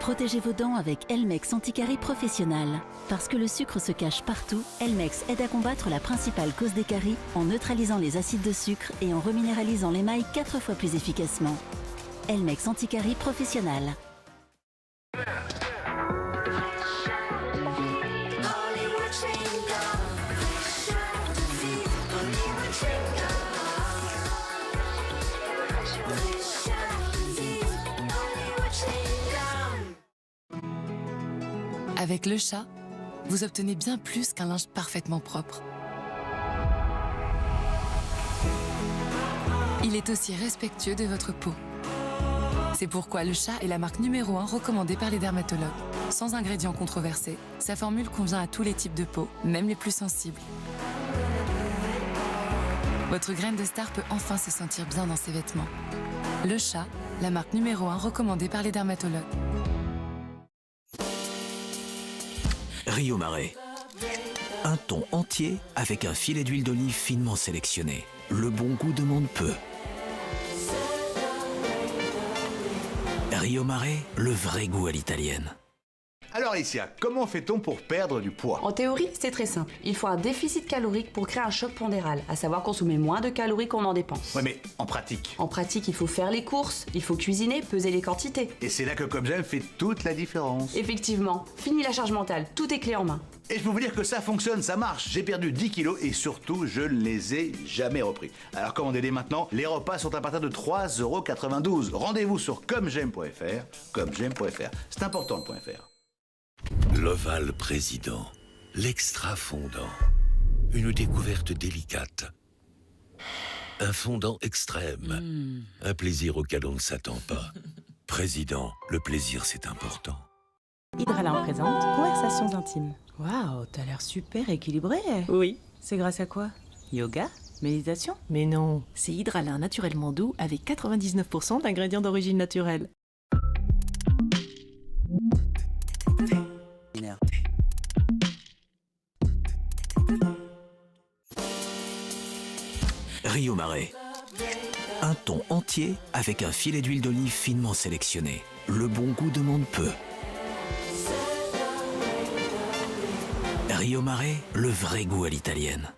Protégez vos dents avec Elmex Anticarie Professionnal. Parce que le sucre se cache partout, Elmex aide à combattre la principale cause des caries en neutralisant les acides de sucre et en reminéralisant l'émail 4 fois plus efficacement. Elmex Anticarie Professionnal. Avec le chat, vous obtenez bien plus qu'un linge parfaitement propre. Il est aussi respectueux de votre peau. C'est pourquoi le chat est la marque numéro 1 recommandée par les dermatologues. Sans ingrédients controversés, sa formule convient à tous les types de peau, même les plus sensibles. Votre graine de star peut enfin se sentir bien dans ses vêtements. Le chat, la marque numéro 1 recommandée par les dermatologues. Rio Mare. Un thon entier avec un filet d'huile d'olive finement sélectionné. Le bon goût demande peu. Rio Mare, le vrai goût à l'italienne. Alors Alicia, comment fait-on pour perdre du poids? En théorie, c'est très simple. Il faut un déficit calorique pour créer un choc pondéral, à savoir consommer moins de calories qu'on en dépense. Ouais, mais en pratique? En pratique, il faut faire les courses, il faut cuisiner, peser les quantités. Et c'est là que Comme J'aime fait toute la différence. Effectivement, fini la charge mentale, tout est clé en main. Et je peux vous dire que ça fonctionne, ça marche. J'ai perdu 10 kilos et surtout, je ne les ai jamais repris. Alors commandez dès maintenant, les repas sont à partir de 3,92 €. Rendez-vous sur commej'aime.fr, commej'aime.fr. C'est important le .fr. L'Oval Président, l'extra fondant, une découverte délicate, un fondant extrême, un plaisir auquel on ne s'attend pas. Président, le plaisir c'est important. Hydralin présente Conversations intimes. Waouh, t'as l'air super équilibré. Oui. C'est grâce à quoi? Yoga? Méditation? Mais non, c'est Hydralin naturellement doux avec 99% d'ingrédients d'origine naturelle. Rio Mare. Un thon entier avec un filet d'huile d'olive finement sélectionné. Le bon goût demande peu. Rio Mare, le vrai goût à l'italienne.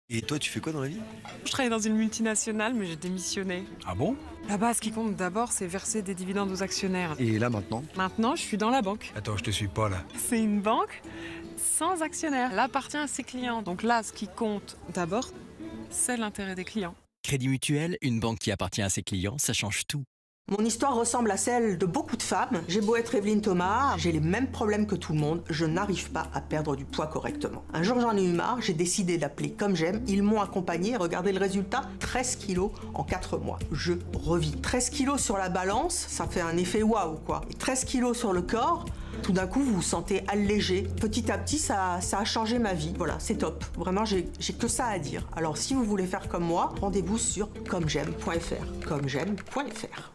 Et toi, tu fais quoi dans la vie? Je travaille dans une multinationale, mais j'ai démissionné. Ah bon? Là-bas, ce qui compte d'abord, c'est verser des dividendes aux actionnaires. Et là maintenant? Maintenant, je suis dans la banque. Attends, je te suis pas là. C'est une banque sans actionnaires. Elle appartient à ses clients. Donc là, ce qui compte d'abord, c'est l'intérêt des clients. Crédit Mutuel, une banque qui appartient à ses clients, ça change tout. Mon histoire ressemble à celle de beaucoup de femmes. J'ai beau être Evelyne Thomas, j'ai les mêmes problèmes que tout le monde. Je n'arrive pas à perdre du poids correctement. Un jour, j'en ai eu marre, j'ai décidé d'appeler Comme J'aime. Ils m'ont accompagné. Regardez le résultat, 13 kilos en 4 mois. Je revis. 13 kilos sur la balance, ça fait un effet waouh, quoi. Et 13 kilos sur le corps, tout d'un coup, vous vous sentez allégé. Petit à petit, ça a changé ma vie. Voilà, c'est top. Vraiment, j'ai que ça à dire. Alors, si vous voulez faire comme moi, rendez-vous sur commej'aime.fr. commej'aime.fr.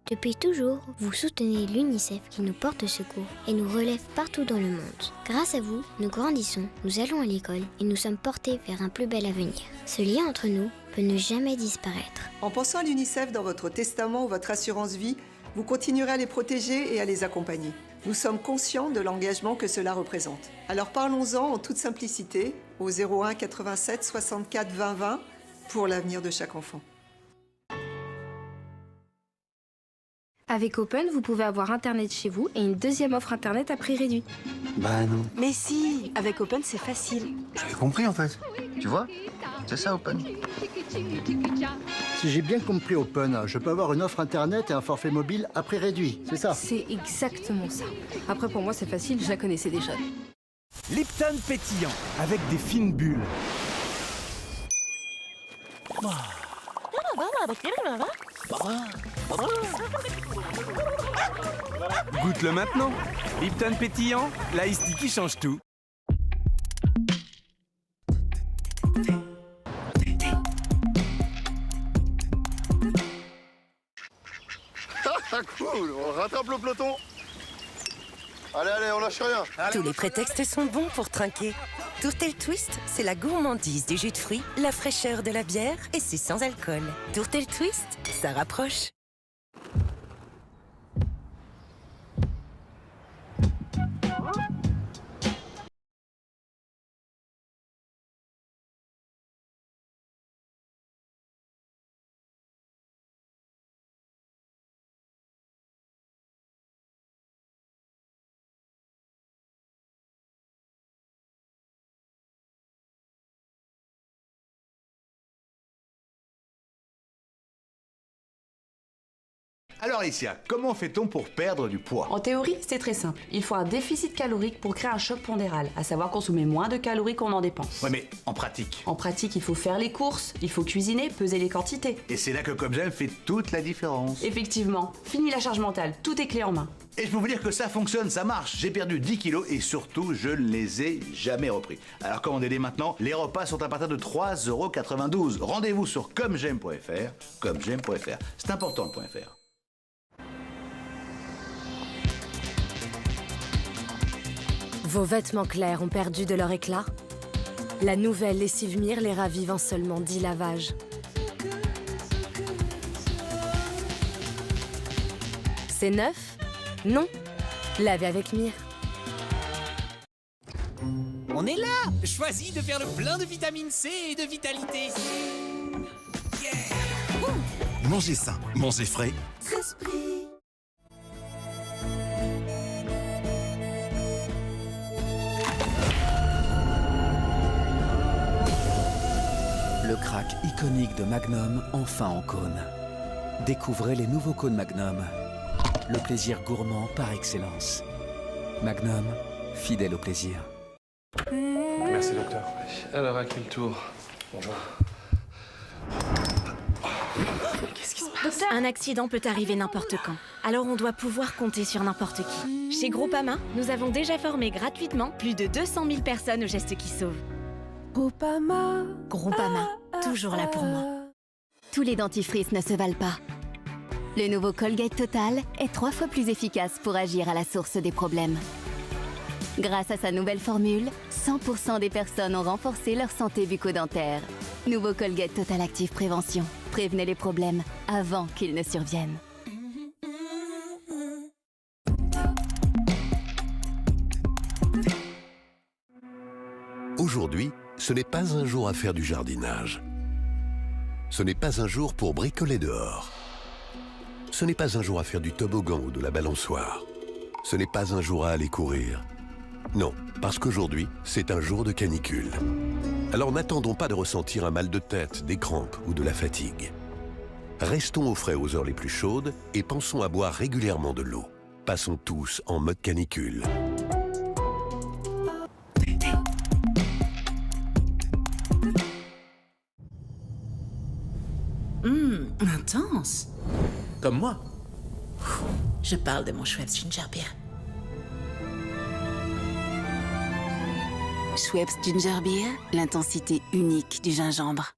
Depuis toujours, vous soutenez l'UNICEF qui nous porte secours et nous relève partout dans le monde. Grâce à vous, nous grandissons, nous allons à l'école et nous sommes portés vers un plus bel avenir. Ce lien entre nous peut ne jamais disparaître. En pensant à l'UNICEF dans votre testament ou votre assurance vie, vous continuerez à les protéger et à les accompagner. Nous sommes conscients de l'engagement que cela représente. Alors parlons-en en toute simplicité au 01 87 64 20 20 pour l'avenir de chaque enfant. Avec Open, vous pouvez avoir Internet chez vous et une deuxième offre Internet à prix réduit. Bah non. Mais si, avec Open, c'est facile. J'avais compris en fait. Tu vois? C'est ça Open. Si j'ai bien compris Open, je peux avoir une offre Internet et un forfait mobile à prix réduit, c'est ça? C'est exactement ça. Après, pour moi, c'est facile, je la connaissais déjà. Lipton pétillant, avec des fines bulles. Goûte-le maintenant. Lipton pétillant, l'ice tea qui change tout. Cool, on rattrape le peloton. Allez, allez, on lâche rien. Tous les prétextes sont bons pour trinquer. Tourtel Twist, c'est la gourmandise du jus de fruits, la fraîcheur de la bière et c'est sans alcool. Tourtel Twist, ça rapproche. Alors Alicia, comment fait-on pour perdre du poids? En théorie, c'est très simple. Il faut un déficit calorique pour créer un choc pondéral, à savoir consommer moins de calories qu'on en dépense. Ouais, mais en pratique? En pratique, il faut faire les courses, il faut cuisiner, peser les quantités. Et c'est là que Comme J'aime fait toute la différence. Effectivement, fini la charge mentale, tout est clé en main. Et je peux vous dire que ça fonctionne, ça marche. J'ai perdu 10 kilos et surtout, je ne les ai jamais repris. Alors commandez dès maintenant, les repas sont à partir de 3,92 €. Rendez-vous sur commej'aime.fr, commej'aime.fr. C'est important le .fr. Vos vêtements clairs ont perdu de leur éclat? La nouvelle lessive Mire les ravive en seulement 10 lavages. C'est neuf? Non. Lavez avec Mire. On est là! Choisis de faire le plein de vitamine C et de vitalité. Yeah. Mangez sain, mangez frais. Le crack iconique de Magnum, enfin en cône. Découvrez les nouveaux cônes Magnum. Le plaisir gourmand par excellence. Magnum, fidèle au plaisir. Merci, docteur. Alors, à quel tour? Bonjour. Qu'est-ce qui se passe? Un accident peut arriver n'importe quand. Alors on doit pouvoir compter sur n'importe qui. Chez Groupama, nous avons déjà formé gratuitement plus de 200 000 personnes aux gestes qui sauvent. Groupama. Groupama, toujours là pour moi. Tous les dentifrices ne se valent pas. Le nouveau Colgate Total est 3 fois plus efficace pour agir à la source des problèmes. Grâce à sa nouvelle formule, 100% des personnes ont renforcé leur santé bucco-dentaire. Nouveau Colgate Total Active Prévention. Prévenez les problèmes avant qu'ils ne surviennent. Aujourd'hui, ce n'est pas un jour à faire du jardinage. Ce n'est pas un jour pour bricoler dehors. Ce n'est pas un jour à faire du toboggan ou de la balançoire. Ce n'est pas un jour à aller courir. Non, parce qu'aujourd'hui, c'est un jour de canicule. Alors n'attendons pas de ressentir un mal de tête, des crampes ou de la fatigue. Restons au frais aux heures les plus chaudes et pensons à boire régulièrement de l'eau. Passons tous en mode canicule. Intense. Comme moi. Je parle de mon Schweppes Ginger Beer. Schweppes Ginger Beer, l'intensité unique du gingembre.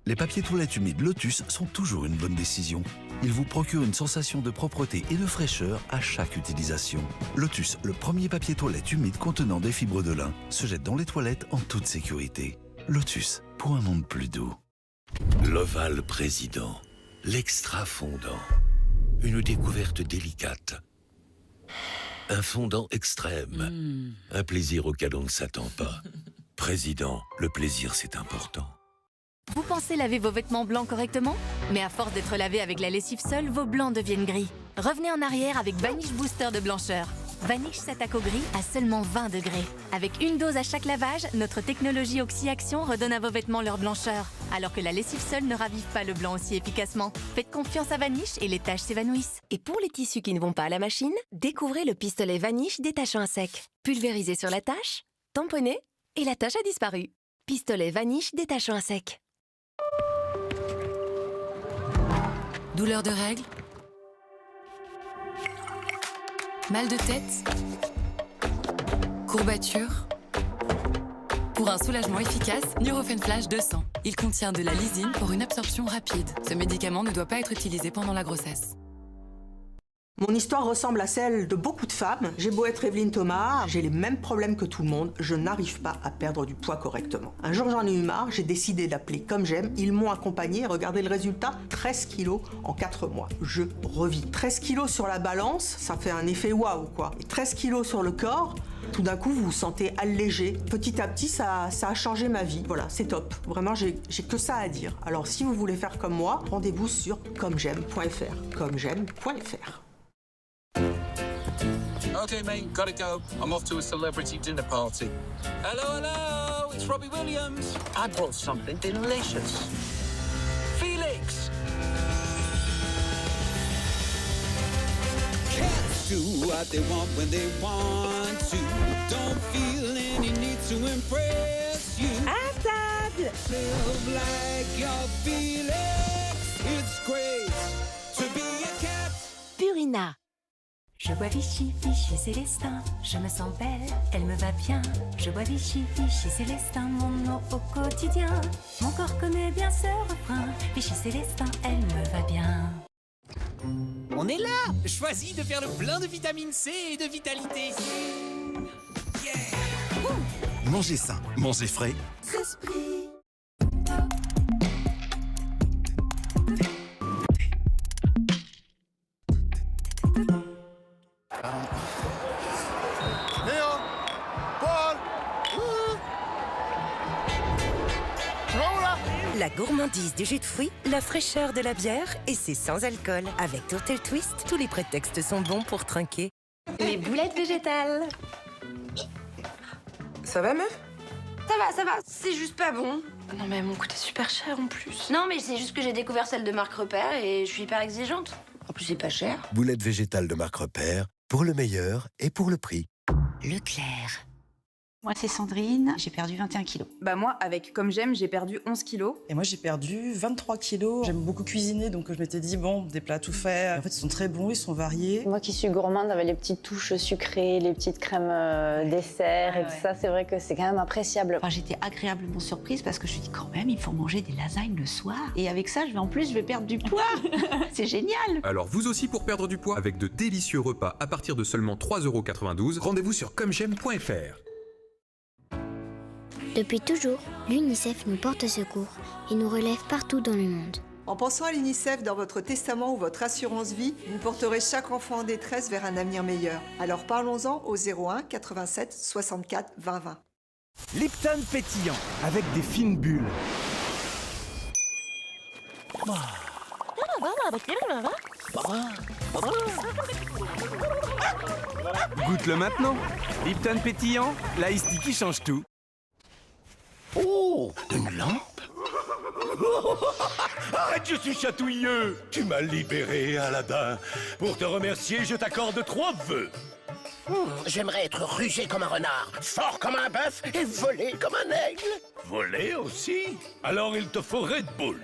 Les papiers toilettes humides Lotus sont toujours une bonne décision. Ils vous procurent une sensation de propreté et de fraîcheur à chaque utilisation. Lotus, le premier papier toilette humide contenant des fibres de lin, se jette dans les toilettes en toute sécurité. Lotus, pour un monde plus doux. L'Oval Président, l'extra fondant. Une découverte délicate. Un fondant extrême. Un plaisir auquel on ne s'attend pas. Président, le plaisir c'est important. Vous pensez laver vos vêtements blancs correctement? Mais à force d'être lavés avec la lessive seule, vos blancs deviennent gris. Revenez en arrière avec Vanish Booster de blancheur. Vanish s'attaque au gris à seulement 20 degrés. Avec une dose à chaque lavage, notre technologie Oxy-Action redonne à vos vêtements leur blancheur. Alors que la lessive seule ne ravive pas le blanc aussi efficacement. Faites confiance à Vanish et les taches s'évanouissent. Et pour les tissus qui ne vont pas à la machine, découvrez le pistolet Vanish détachant à sec. Pulvérisé sur la tache, tamponné et la tache a disparu. Pistolet Vanish détachant à sec. Douleur de règles? Mal de tête? Courbature? Pour un soulagement efficace, Nurofen Flash 200. Il contient de la lysine pour une absorption rapide. Ce médicament ne doit pas être utilisé pendant la grossesse. Mon histoire ressemble à celle de beaucoup de femmes. J'ai beau être Evelyne Thomas, j'ai les mêmes problèmes que tout le monde. Je n'arrive pas à perdre du poids correctement. Un jour, j'en ai eu marre, j'ai décidé d'appeler Comme J'aime. Ils m'ont accompagné. Regardez le résultat, 13 kilos en 4 mois. Je revis. 13 kilos sur la balance, ça fait un effet waouh, quoi. Et 13 kilos sur le corps, tout d'un coup, vous vous sentez allégé. Petit à petit, ça a changé ma vie. Voilà, c'est top. Vraiment, j'ai que ça à dire. Alors, si vous voulez faire comme moi, rendez-vous sur commej'aime.fr. commej'aime.fr. Okay, mate, gotta go. I'm off to a celebrity dinner party. Hello, hello, it's Robbie Williams. I brought something delicious. Felix! Cats do what they want when they want to. Don't feel any need to impress you. Assad! Live like your Felix. It's great to be a cat. Purina. Je bois Vichy, Vichy Célestin, je me sens belle, elle me va bien. Je bois Vichy, Vichy Célestin, mon eau au quotidien. Mon corps connaît bien ce refrain, Vichy Célestin, elle me va bien. On est là! Choisis de faire le plein de vitamine C et de vitalité. Yeah! Mangez sain, mangez frais. La gourmandise du jus de fruits, la fraîcheur de la bière et c'est sans alcool. Avec Tourtel Twist, tous les prétextes sont bons pour trinquer. Les boulettes végétales. Ça va, meuf? Ça va, c'est juste pas bon. Non mais elles m'ont coûté super cher en plus. Non mais c'est juste que j'ai découvert celle de Marc Repère et je suis hyper exigeante. En plus c'est pas cher. Boulettes végétales de Marc Repère, pour le meilleur et pour le prix. Leclerc. Moi, c'est Sandrine, j'ai perdu 21 kilos. Bah moi, avec Comme J'aime, j'ai perdu 11 kilos. Et moi, j'ai perdu 23 kilos. J'aime beaucoup cuisiner, donc je m'étais dit, bon, des plats tout faits. En fait, ils sont très bons, ils sont variés. Moi qui suis gourmande, avec les petites touches sucrées, les petites crèmes dessert et tout ça, c'est vrai que c'est quand même appréciable. Enfin, j'étais agréablement surprise parce que je me suis dit, quand même, il faut manger des lasagnes le soir. Et avec ça, je vais perdre du poids. C'est génial. Alors, vous aussi, pour perdre du poids, avec de délicieux repas à partir de seulement 3,92 €, rendez-vous sur commej'aime.fr. Depuis toujours, l'UNICEF nous porte secours et nous relève partout dans le monde. En pensant à l'UNICEF dans votre testament ou votre assurance vie, vous porterez chaque enfant en détresse vers un avenir meilleur. Alors parlons-en au 01 87 64 20 20. Lipton pétillant, avec des fines bulles. Goûte-le maintenant. Lipton pétillant, l'ice tea qui change tout. Oh, une lampe? Arrête, je suis chatouilleux. Tu m'as libéré, Aladdin. Pour te remercier, je t'accorde 3 vœux. J'aimerais être rugé comme un renard, fort comme un bœuf et volé comme un aigle. Voler aussi? Alors il te faut Red Bull.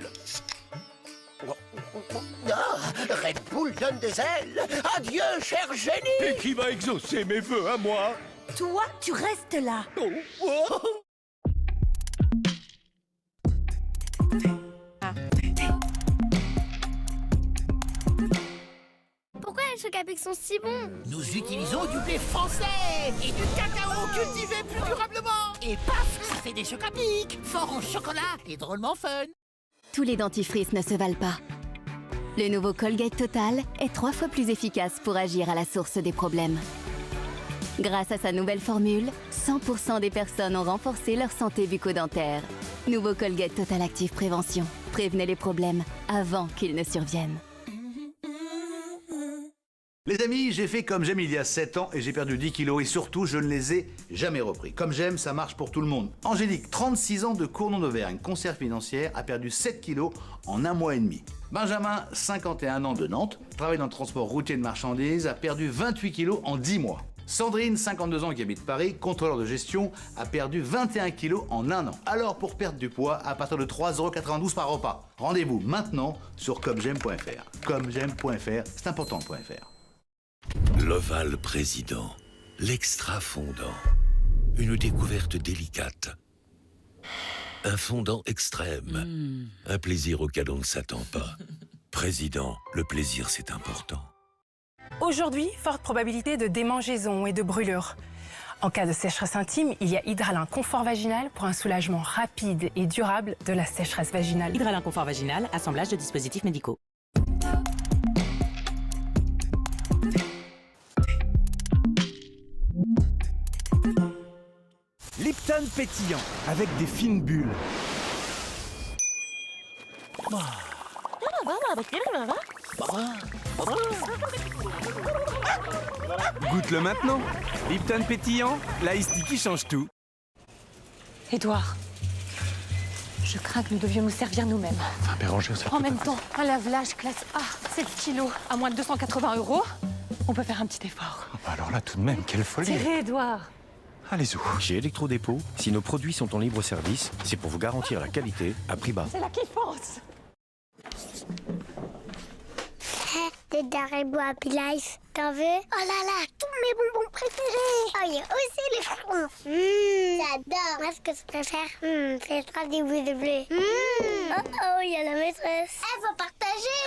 Ah, Red Bull donne des ailes. Adieu, cher génie. Et qui va exaucer mes vœux à moi? Toi, tu restes là. Pourquoi les chocs à pic sont si bons? Nous utilisons du blé français et du cacao cultivé plus durablement. Et paf, ça fait des chocs à pic, fort en chocolat et drôlement fun. Tous les dentifrices ne se valent pas. Le nouveau Colgate Total est 3 fois plus efficace pour agir à la source des problèmes. Grâce à sa nouvelle formule, 100% des personnes ont renforcé leur santé bucco-dentaire. Nouveau Colgate Total Active Prévention. Prévenez les problèmes avant qu'ils ne surviennent. Les amis, j'ai fait Comme J'aime il y a 7 ans et j'ai perdu 10 kilos et surtout, je ne les ai jamais repris. Comme J'aime, ça marche pour tout le monde. Angélique, 36 ans de Cournon d'Auvergne, conseillère financière, a perdu 7 kilos en 1 mois et demi. Benjamin, 51 ans de Nantes, travaille dans le transport routier de marchandises, a perdu 28 kilos en 10 mois. Sandrine, 52 ans, qui habite Paris, contrôleur de gestion, a perdu 21 kilos en 1 an. Alors, pour perdre du poids, à partir de 3,92 € par repas. Rendez-vous maintenant sur commej'aime.fr. Commej'aime.fr, c'est important.fr. L'Oval Président, l'extra fondant. Une découverte délicate. Un fondant extrême. Un plaisir auquel on ne s'attend pas. Président, le plaisir c'est important. Aujourd'hui, forte probabilité de démangeaison et de brûlure. En cas de sécheresse intime, il y a Hydralin Confort Vaginal pour un soulagement rapide et durable de la sécheresse vaginale. Hydralin Confort Vaginal, assemblage de dispositifs médicaux. Lipton pétillant, avec des fines bulles. Goûte-le maintenant. Lipton pétillant, l'ice tea qui change tout. Édouard, je crains que nous devions nous servir nous-mêmes. Enfin, Béranger, ça En même temps, un lave-linge classe A, 7 kilos, à moins de 280 €. On peut faire un petit effort. Alors là, tout de même, quelle folie. Tirez, Édouard. Allez-y. Chez Electrodépôt, si nos produits sont en libre service, c'est pour vous garantir la qualité à prix bas. C'est la kiffance. Des Haribo Happy Life, t'en veux? Oh là là, tous mes bonbons préférés. Oh, il y a aussi les fruits. J'adore. Moi, ce que je préfère, c'est le train des boules de bleu. Oh, il y a la maîtresse. Elle faut partager.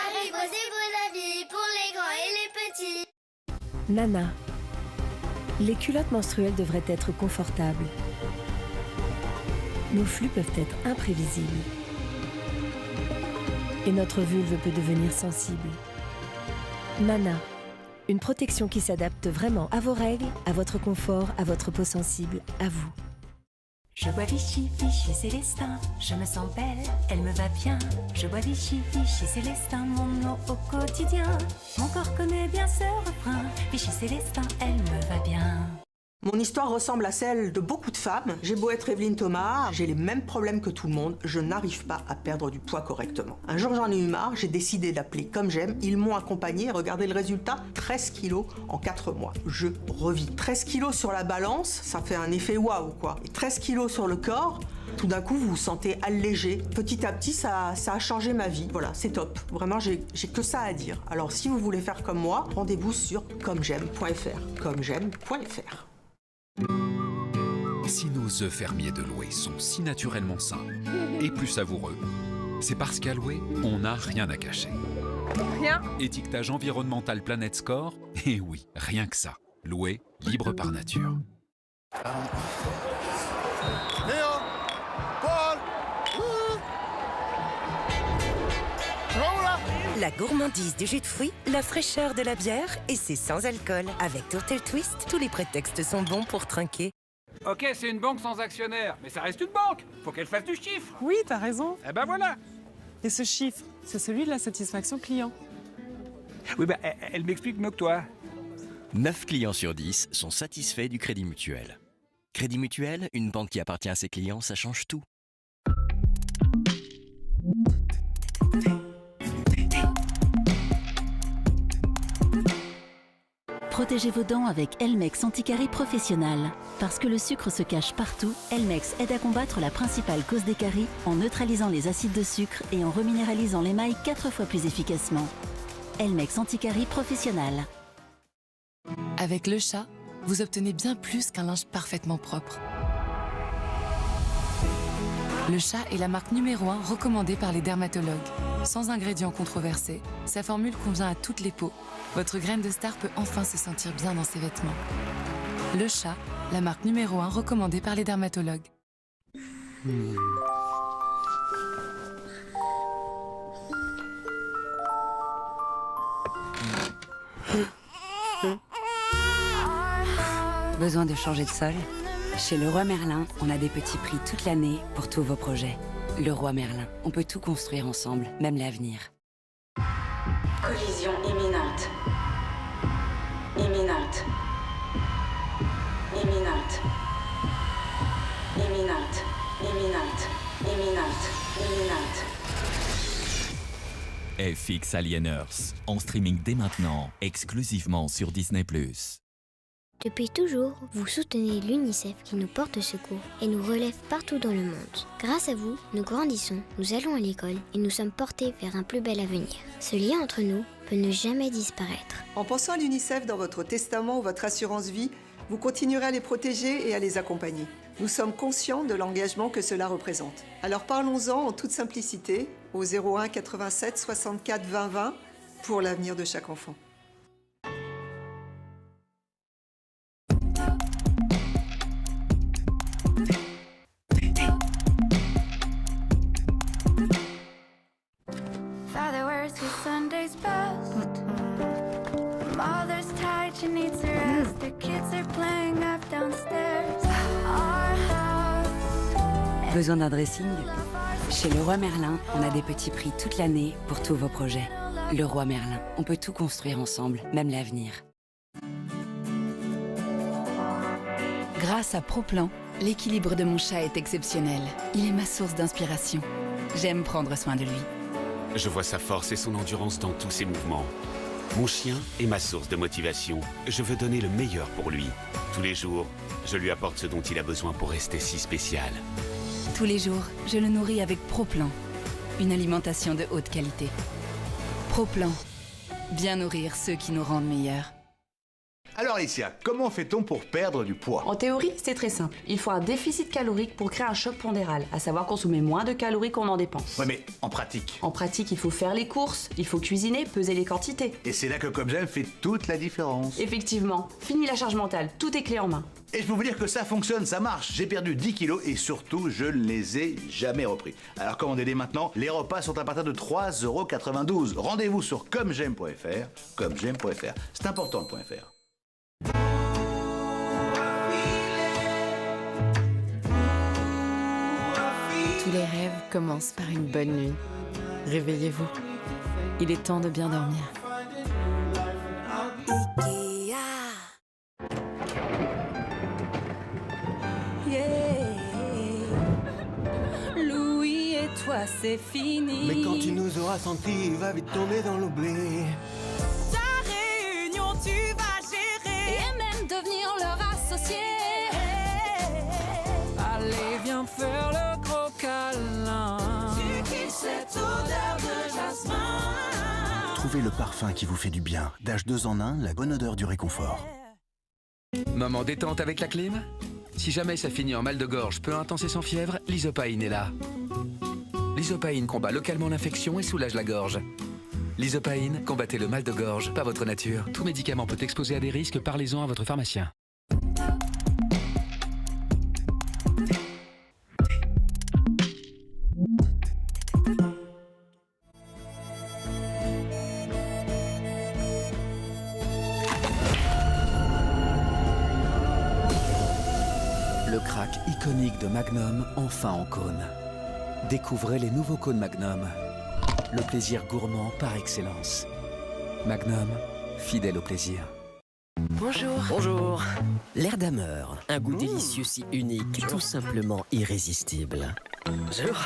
Haribo, c'est pour la vie, pour les grands et les petits. Nana. Les culottes menstruelles devraient être confortables. Nos flux peuvent être imprévisibles. Et notre vulve peut devenir sensible. Nana, une protection qui s'adapte vraiment à vos règles, à votre confort, à votre peau sensible, à vous. Je bois Vichy, Vichy Célestin, je me sens belle, elle me va bien. Je bois Vichy, Vichy Célestin, mon eau au quotidien. Mon corps connaît bien ce refrain, Vichy Célestin, elle me va bien. Mon histoire ressemble à celle de beaucoup de femmes. J'ai beau être Evelyne Thomas, j'ai les mêmes problèmes que tout le monde, je n'arrive pas à perdre du poids correctement. Un jour j'en ai eu marre, j'ai décidé d'appeler Comme J'aime, ils m'ont accompagné, regardez le résultat, 13 kilos en 4 mois. Je revis. 13 kilos sur la balance, ça fait un effet waouh quoi. Et 13 kilos sur le corps, tout d'un coup vous vous sentez allégé. Petit à petit ça a changé ma vie. Voilà, c'est top. Vraiment j'ai que ça à dire. Alors si vous voulez faire comme moi, rendez-vous sur commej'aime.fr. commej'aime.fr. Si nos œufs fermiers de Loué sont si naturellement sains et plus savoureux, c'est parce qu'à Loué, on n'a rien à cacher. Rien. Étiquetage environnemental Planet Score, et oui, rien que ça. Loué, libre par nature. Léon, Paul, La gourmandise du jus de fruits, la fraîcheur de la bière et c'est sans alcool. Avec Tourtel Twist, tous les prétextes sont bons pour trinquer. Ok, c'est une banque sans actionnaire, mais ça reste une banque. Faut qu'elle fasse du chiffre. Oui, t'as raison. Eh ben voilà. Et ce chiffre, c'est celui de la satisfaction client. Oui, bah, elle m'explique mieux que toi. 9 clients sur 10 sont satisfaits du Crédit Mutuel. Crédit Mutuel, une banque qui appartient à ses clients, ça change tout. Protégez vos dents avec Elmex Anticarie Professionnal. Parce que le sucre se cache partout, Elmex aide à combattre la principale cause des caries en neutralisant les acides de sucre et en reminéralisant l'émail 4 fois plus efficacement. Elmex Anticarie Professionnal. Avec le chat, vous obtenez bien plus qu'un linge parfaitement propre. Le chat est la marque numéro 1 recommandée par les dermatologues. Sans ingrédients controversés, sa formule convient à toutes les peaux. Votre graine de star peut enfin se sentir bien dans ses vêtements. Le chat, la marque numéro 1 recommandée par les dermatologues. Besoin de changer de sol? Chez Leroy Merlin, on a des petits prix toute l'année pour tous vos projets. Leroy Merlin, on peut tout construire ensemble, même l'avenir. Collision imminente. Imminente. Imminente. Imminente. Imminente. Imminente. Imminente. FX Alieners, en streaming dès maintenant, exclusivement sur Disney+. Depuis toujours, vous soutenez l'UNICEF qui nous porte secours et nous relève partout dans le monde. Grâce à vous, nous grandissons, nous allons à l'école et nous sommes portés vers un plus bel avenir. Ce lien entre nous peut ne jamais disparaître. En pensant à l'UNICEF dans votre testament ou votre assurance vie, vous continuerez à les protéger et à les accompagner. Nous sommes conscients de l'engagement que cela représente. Alors parlons-en en toute simplicité au 01 87 64 20 20 pour l'avenir de chaque enfant. today's best. Mother's tired, she needs a rest. The kids are playing up downstairs. Our house. Besoin d'un dressing? Chez Leroy Merlin, on a des petits prix toute l'année pour tous vos projets. Leroy Merlin, on peut tout construire ensemble, même l'avenir. Grâce à ProPlan, l'équilibre de mon chat est exceptionnel. Il est ma source d'inspiration. J'aime prendre soin de lui. Je vois sa force et son endurance dans tous ses mouvements. Mon chien est ma source de motivation. Je veux donner le meilleur pour lui. Tous les jours, je lui apporte ce dont il a besoin pour rester si spécial. Tous les jours, je le nourris avec ProPlan, une alimentation de haute qualité. ProPlan, bien nourrir ceux qui nous rendent meilleurs. Alors Alicia, comment fait-on pour perdre du poids? En théorie, c'est très simple. Il faut un déficit calorique pour créer un choc pondéral, à savoir consommer moins de calories qu'on en dépense. Ouais, mais en pratique? En pratique, il faut faire les courses, il faut cuisiner, peser les quantités. Et c'est là que Comme J'aime fait toute la différence. Effectivement, fini la charge mentale, tout est clé en main. Et je peux vous dire que ça fonctionne, ça marche. J'ai perdu 10 kilos et surtout, je ne les ai jamais repris. Alors commandez dès maintenant, les repas sont à partir de 3,92 €. Rendez-vous sur commej'aime.fr, commej'aime.fr. C'est important le .fr. Tous les rêves commencent par une bonne nuit. Réveillez-vous. Il est temps de bien dormir. Louis et toi, c'est fini. Mais quand tu nous auras sentis, il va vite tomber dans l'oubli. Ta réunion, tu vas gérer. Et même devenir leur associé. Allez, viens faire le gros câlin. Tu kiffes cette odeur de jasmin. Trouvez le parfum qui vous fait du bien. D'H2 en 1, la bonne odeur du réconfort. Moment détente avec la clim? Si jamais ça finit en mal de gorge peu intense et sans fièvre, l'Isopaïne est là. L'Isopaïne combat localement l'infection et soulage la gorge. L'Isopaïne, combattez le mal de gorge, pas votre nature. Tout médicament peut exposer à des risques, parlez-en à votre pharmacien. Le crack iconique de Magnum, enfin en cône. Découvrez les nouveaux cônes Magnum. Le plaisir gourmand par excellence. Magnum, fidèle au plaisir. Bonjour. Bonjour. L'air d'Hammer, un goût délicieux si unique, tout simplement irrésistible. Bonjour.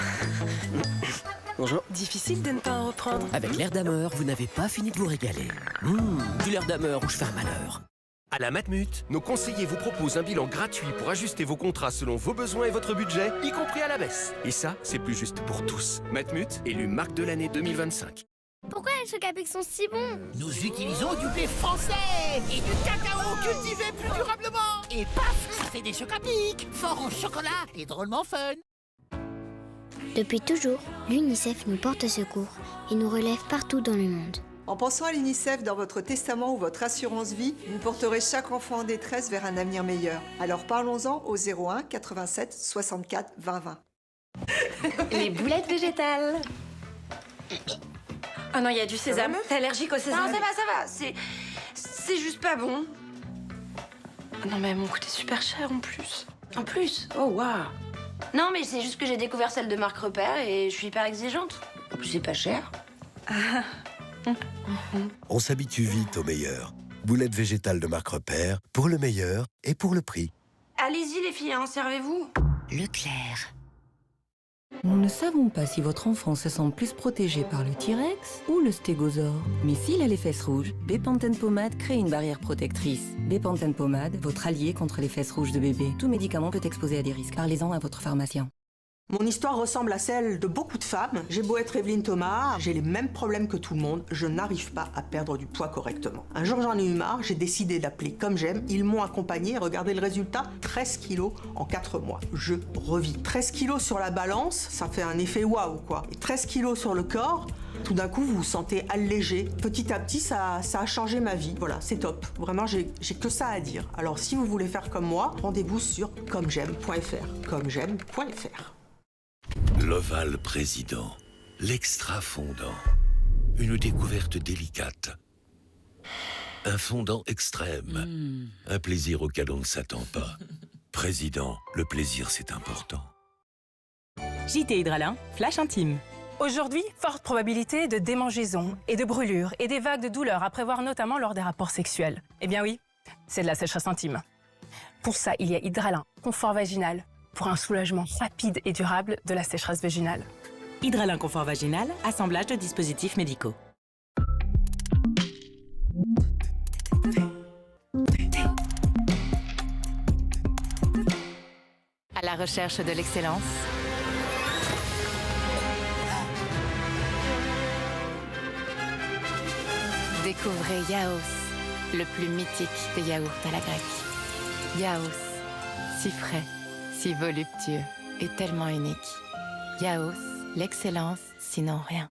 Bonjour. Difficile de ne pas en reprendre. Avec l'air d'Hammer, vous n'avez pas fini de vous régaler. Du l'air d'Hammer où je fais un malheur. À la Matmut, nos conseillers vous proposent un bilan gratuit pour ajuster vos contrats selon vos besoins et votre budget, y compris à la baisse. Et ça, c'est plus juste pour tous. Matmut, élu marque de l'année 2025. Pourquoi les chocs à pic sont si bons? Nous utilisons du blé français et du cacao cultivé plus durablement. Et paf, ça fait des chocs à pic, fort en chocolat et drôlement fun. Depuis toujours, l'UNICEF nous porte secours et nous relève partout dans le monde. En pensant à l'UNICEF dans votre testament ou votre assurance vie, vous porterez chaque enfant en détresse vers un avenir meilleur. Alors parlons-en au 01 87 64 20 20. Les boulettes végétales. Oh non, il y a du sésame. T'es allergique au sésame? Non, ça va. C'est juste pas bon. Non, mais elles m'ont coûté super cher en plus. En plus? Oh, waouh. Non, mais c'est juste que j'ai découvert celle de marque Repère et je suis hyper exigeante. En plus, c'est pas cher. On s'habitue vite au meilleur. Boulettes végétales de marque Repère, pour le meilleur et pour le prix. Allez-y les filles, hein, servez-vous. Leclerc. Nous ne savons pas si votre enfant se sent plus protégé par le T-Rex ou le stégosaure. Mais s'il a les fesses rouges, Bepanthen Pommade crée une barrière protectrice. Bepanthen Pommade, votre allié contre les fesses rouges de bébé. Tout médicament peut exposer à des risques. Parlez-en à votre pharmacien. Mon histoire ressemble à celle de beaucoup de femmes. J'ai beau être Evelyne Thomas, j'ai les mêmes problèmes que tout le monde, je n'arrive pas à perdre du poids correctement. Un jour j'en ai eu marre, j'ai décidé d'appeler Comme J'aime, ils m'ont accompagné, regardez le résultat, 13 kilos en 4 mois. Je revis. 13 kilos sur la balance, ça fait un effet waouh quoi. Et 13 kilos sur le corps, tout d'un coup vous vous sentez allégé. Petit à petit ça a changé ma vie, voilà, c'est top. Vraiment j'ai que ça à dire. Alors si vous voulez faire comme moi, rendez-vous sur commej'aime.fr. commej'aime.fr. L'Oval Président, l'extra fondant. Une découverte délicate. Un fondant extrême. Un plaisir auquel on ne s'attend pas. Président, le plaisir c'est important. JT Hydralin, flash intime. Aujourd'hui, forte probabilité de démangeaisons et de brûlures et des vagues de douleurs à prévoir notamment lors des rapports sexuels. Eh bien oui, c'est de la sécheresse intime. Pour ça, il y a Hydralin, confort vaginal, pour un soulagement rapide et durable de la sécheresse vaginale. Hydralin confort vaginal, assemblage de dispositifs médicaux. À la recherche de l'excellence, découvrez Yaos, le plus mythique des yaourts à la grecque. Yaos, si frais, si voluptueux et tellement unique. Yaos, l'excellence, sinon rien.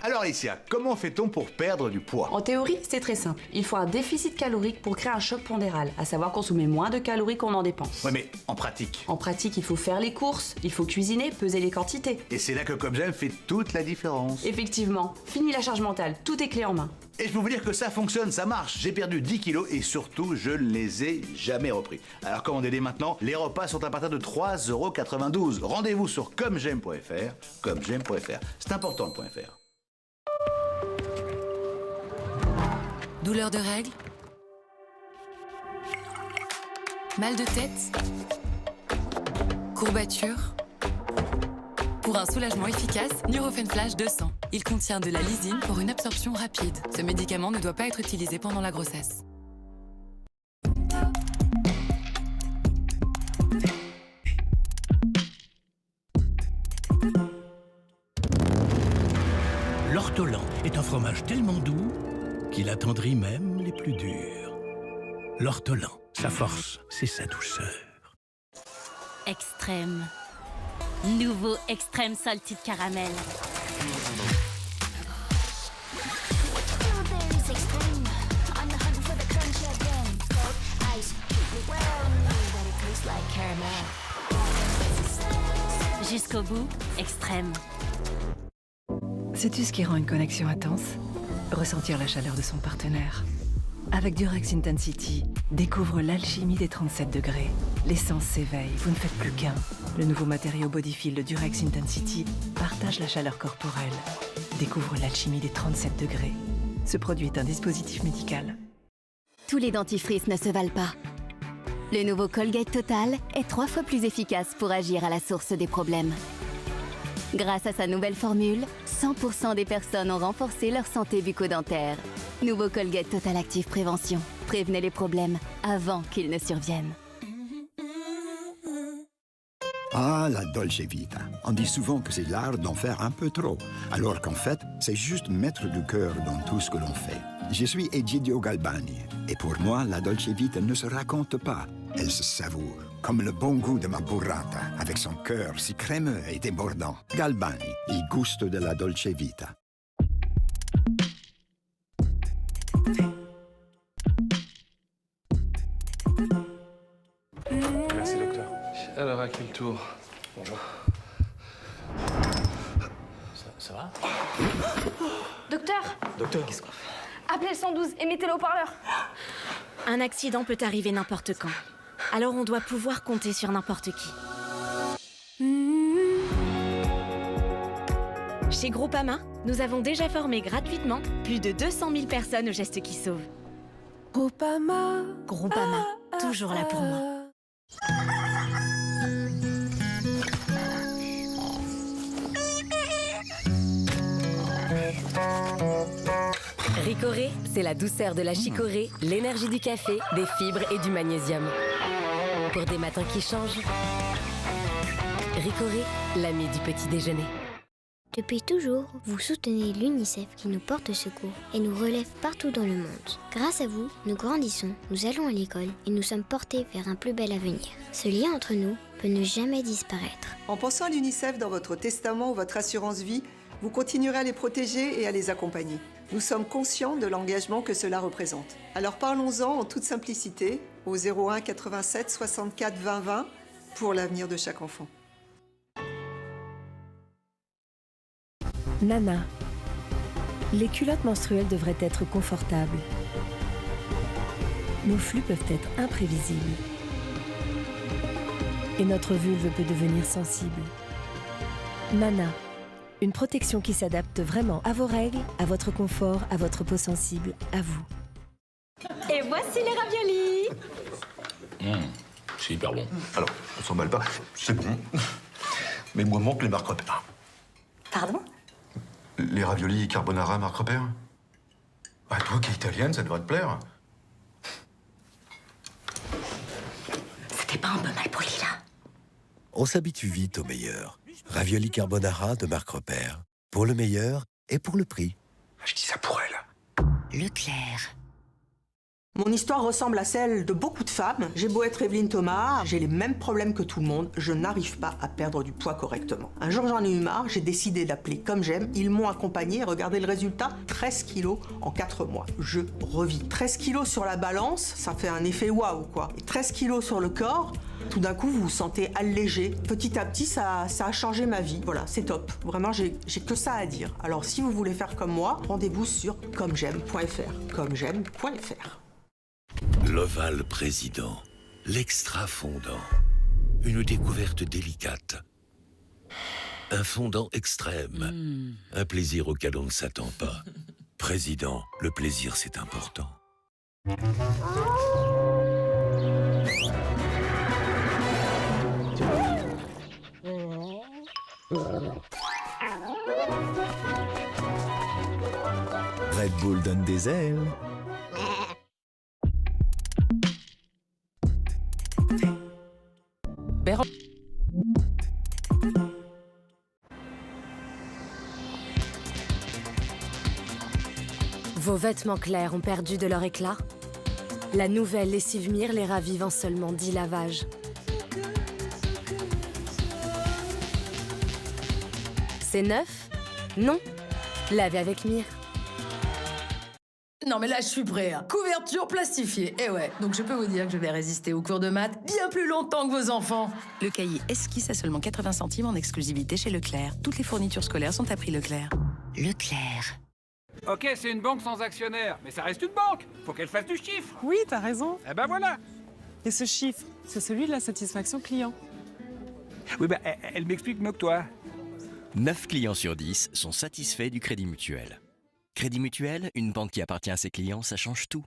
Alors Alicia, comment fait-on pour perdre du poids? En théorie, c'est très simple. Il faut un déficit calorique pour créer un choc pondéral, à savoir consommer moins de calories qu'on en dépense. Ouais, mais en pratique? En pratique, il faut faire les courses, il faut cuisiner, peser les quantités. Et c'est là que Comme J'aime fait toute la différence. Effectivement, fini la charge mentale, tout est clé en main. Et je peux vous dire que ça fonctionne, ça marche. J'ai perdu 10 kilos et surtout, je ne les ai jamais repris. Alors commandez dès maintenant, les repas sont à partir de 3,92 €. Rendez-vous sur commej'aime.fr, commej'aime.fr. C'est important le .fr. Douleur de règles, mal de tête, courbature. Pour un soulagement efficace, Nurofen Flash 200. Il contient de la lysine pour une absorption rapide. Ce médicament ne doit pas être utilisé pendant la grossesse. L'ortolan est un fromage tellement doux qu'il attendrit même les plus durs. L'ortolan, sa force, c'est sa douceur. Extrême. Nouveau Extrême Salted Caramel. Jusqu'au bout, Extrême. Sais-tu ce qui rend une connexion intense? Ressentir la chaleur de son partenaire. Avec Durex Intensity, découvre l'alchimie des 37 degrés. L'essence s'éveille, vous ne faites plus qu'un. Le nouveau matériau Bodyfil de Durex Intensity partage la chaleur corporelle. Découvre l'alchimie des 37 degrés. Ce produit est un dispositif médical. Tous les dentifrices ne se valent pas. Le nouveau Colgate Total est 3 fois plus efficace pour agir à la source des problèmes. Grâce à sa nouvelle formule, 100% des personnes ont renforcé leur santé bucco-dentaire. Nouveau Colgate Total Active Prévention. Prévenez les problèmes avant qu'ils ne surviennent. Ah, la Dolce Vita. On dit souvent que c'est l'art d'en faire un peu trop, alors qu'en fait, c'est juste mettre du cœur dans tout ce que l'on fait. Je suis Egidio Galbani, et pour moi, la Dolce Vita ne se raconte pas, elle se savoure. Comme le bon goût de ma burrata, avec son cœur si crémeux et débordant. Galbani, il gusto de la Dolce Vita. Merci, docteur. Alors, à quel tour? Bonjour. Ça va? Docteur, Docteur, qu'est-ce qu'on fait? appelez le 112 et mettez le haut-parleur. Un accident peut arriver n'importe quand. Alors on doit pouvoir compter sur n'importe qui. Chez Groupama, nous avons déjà formé gratuitement plus de 200 000 personnes aux gestes qui sauvent. Groupama. Groupama, toujours là pour moi. Ricoré, c'est la douceur de la chicorée, l'énergie du café, des fibres et du magnésium. Pour des matins qui changent, Ricoré, l'ami du petit déjeuner. Depuis toujours, vous soutenez l'UNICEF qui nous porte secours et nous relève partout dans le monde. Grâce à vous, nous grandissons, nous allons à l'école et nous sommes portés vers un plus bel avenir. Ce lien entre nous peut ne jamais disparaître. En pensant à l'UNICEF dans votre testament ou votre assurance vie, vous continuerez à les protéger et à les accompagner. Nous sommes conscients de l'engagement que cela représente. Alors parlons-en en toute simplicité au 01 87 64 20 20 pour l'avenir de chaque enfant. Nana. Les culottes menstruelles devraient être confortables. Nos flux peuvent être imprévisibles. Et notre vulve peut devenir sensible. Nana, une protection qui s'adapte vraiment à vos règles, à votre confort, à votre peau sensible, à vous. Et voici les raviolis. C'est hyper bon. Alors, on s'emballe pas, c'est bon. Mais moi manque les marques repères. Pardon? Les raviolis carbonara marque repère? Ah, toi qui es italienne, ça devrait te plaire. C'était pas un peu mal poli, là? On s'habitue vite au meilleur. Ravioli carbonara de marque repère. Pour le meilleur et pour le prix. Je dis ça pour elle. Leclerc. Mon histoire ressemble à celle de beaucoup de femmes. J'ai beau être Evelyne Thomas, j'ai les mêmes problèmes que tout le monde, je n'arrive pas à perdre du poids correctement. Un jour j'en ai eu marre, j'ai décidé d'appeler Comme J'aime, ils m'ont accompagné, regardez le résultat, 13 kilos en 4 mois. Je revis. 13 kilos sur la balance, ça fait un effet waouh quoi. Et 13 kilos sur le corps, tout d'un coup vous vous sentez allégé. Petit à petit ça a changé ma vie. Voilà, c'est top. Vraiment j'ai que ça à dire. Alors si vous voulez faire comme moi, rendez-vous sur commej'aime.fr. commej'aime.fr. L'Oval Président, l'extra fondant. Une découverte délicate. Un fondant extrême. Un plaisir auquel on ne s'attend pas. Président, le plaisir c'est important. Red Bull donne des ailes. Vos vêtements clairs ont perdu de leur éclat? La nouvelle lessive Mire les ravive en seulement 10 lavages. C'est neuf? Non. Lavez avec Mire. Non mais là je suis prêt. Couverture plastifiée. Et ouais, donc je peux vous dire que je vais résister aux cours de maths bien plus longtemps que vos enfants. Le cahier esquisse à seulement 80 centimes en exclusivité chez Leclerc. Toutes les fournitures scolaires sont à prix Leclerc. Leclerc. Ok, c'est une banque sans actionnaire, mais ça reste une banque. Faut qu'elle fasse du chiffre. Oui, t'as raison. Eh ben voilà. Et ce chiffre, c'est celui de la satisfaction client. Oui, bah elle m'explique mieux que toi. 9 clients sur 10 sont satisfaits du Crédit Mutuel. Crédit Mutuel, une banque qui appartient à ses clients, ça change tout.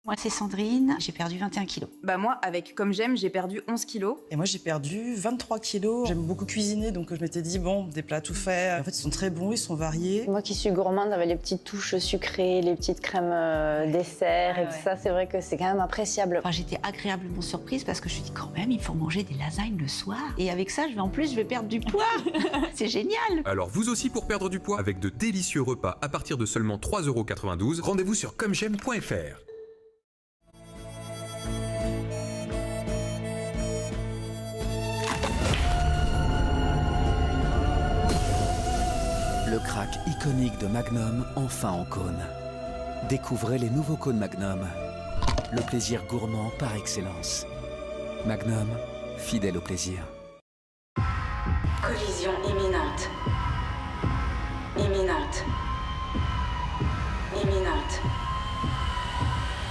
Moi, c'est Sandrine, j'ai perdu 21 kilos. Bah moi, avec Comme J'aime, j'ai perdu 11 kilos. Et moi, j'ai perdu 23 kilos. J'aime beaucoup cuisiner, donc je m'étais dit, bon, des plats tout faits. En fait, ils sont très bons, ils sont variés. Moi qui suis gourmande, avec les petites touches sucrées, les petites crèmes dessert et tout ça, c'est vrai que c'est quand même appréciable. Enfin, j'étais agréablement surprise parce que je me suis dit, quand même, il faut manger des lasagnes le soir. Et avec ça, je vais perdre du poids. C'est génial. Alors vous aussi pour perdre du poids, avec de délicieux repas à partir de seulement 3,92 €, rendez-vous sur commej'aime.fr. Le crack iconique de Magnum, enfin en cône. Découvrez les nouveaux cônes Magnum. Le plaisir gourmand par excellence. Magnum, fidèle au plaisir. Collision imminente. Imminente. Imminente.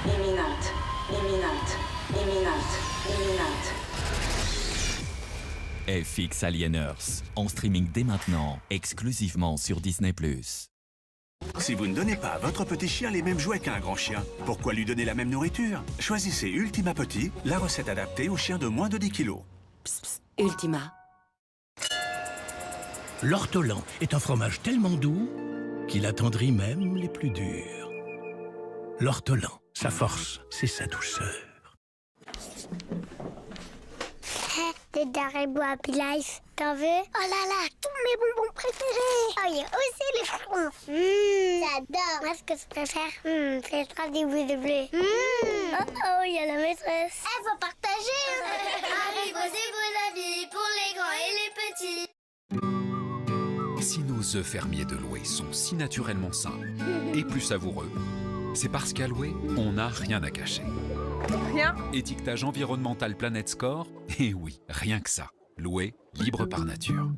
Imminente. Imminente. Imminente. Imminente. FX Alieners, en streaming dès maintenant, exclusivement sur Disney+. Si vous ne donnez pas à votre petit chien les mêmes jouets qu'un grand chien, pourquoi lui donner la même nourriture? Choisissez Ultima Petit, la recette adaptée aux chiens de moins de 10 kilos. Ultima. L'ortolan est un fromage tellement doux qu'il attendrit même les plus durs. L'ortolan, sa force, c'est sa douceur. Des Haribo Happy Life. T'en veux? Oh là là, tous mes bonbons préférés. Oh, il y a aussi les frons. J'adore. Moi, ce que je préfère, c'est le rendez-vous de bleu. Oh oh, il y a la maîtresse. Elle faut partager. Haribo, c'est vos amis pour les grands et les petits. Si nos œufs fermiers de Loué sont si naturellement sains et plus savoureux, c'est parce qu'à Loué, on n'a rien à cacher. Rien. Étiquetage environnemental Planet Score, et oui, rien que ça. Loué, libre par nature.